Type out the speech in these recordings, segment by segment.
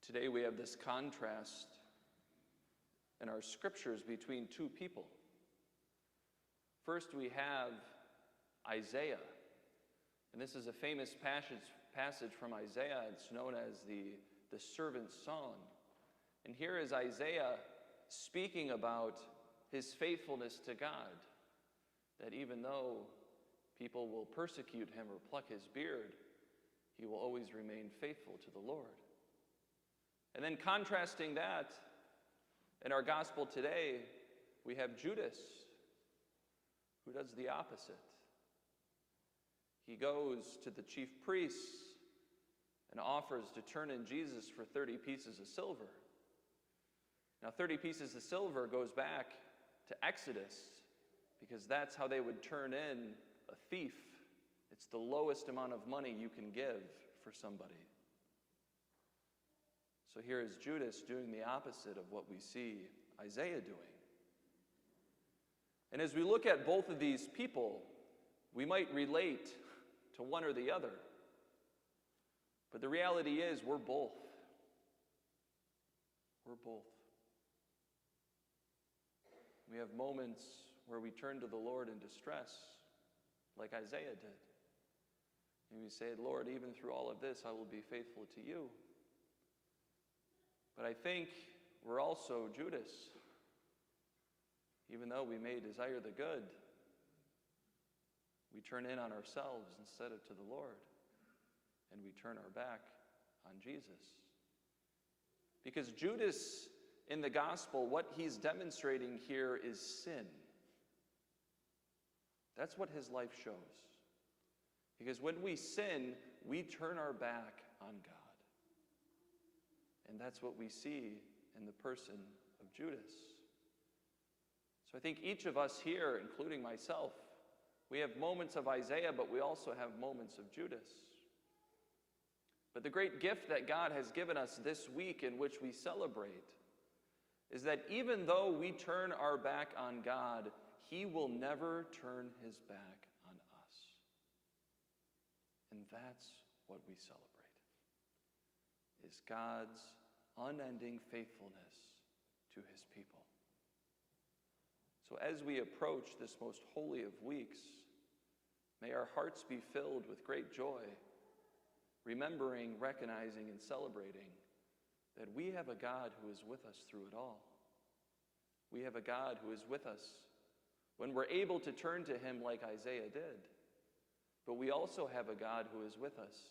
Today we have this contrast in our scriptures between two people. First we have Isaiah, and this is a famous passage from Isaiah. It's known as the servant's song. And here is Isaiah speaking about his faithfulness to God, that even though people will persecute him or pluck his beard, he will always remain faithful to the Lord. And then contrasting that, in our gospel today, we have Judas, who does the opposite. He goes to the chief priests and offers to turn in Jesus for 30 pieces of silver. Now, 30 pieces of silver goes back to Exodus, because that's how they would turn in a thief. It's the lowest amount of money you can give for somebody. So here is Judas doing the opposite of what we see Isaiah doing. And as we look at both of these people, we might relate to one or the other. But the reality is we're both. We're both. We have moments where we turn to the Lord in distress, like Isaiah did. And we say, Lord, even through all of this, I will be faithful to you. But I think we're also Judas. Even though we may desire the good, we turn in on ourselves instead of to the Lord, and we turn our back on Jesus. Because Judas, in the gospel, what he's demonstrating here is sin. That's what his life shows. Because when we sin, we turn our back on God. And that's what we see in the person of Judas. So I think each of us here, including myself, we have moments of Isaiah, but we also have moments of Judas. But the great gift that God has given us this week in which we celebrate is that even though we turn our back on God, He will never turn His back on us. And that's what we celebrate, is God's unending faithfulness to His people. So as we approach this most holy of weeks, may our hearts be filled with great joy, remembering, recognizing, and celebrating that we have a God who is with us through it all. We have a God who is with us when we're able to turn to Him like Isaiah did. But we also have a God who is with us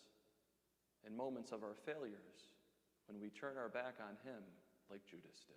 in moments of our failures, when we turn our back on Him like Judas did.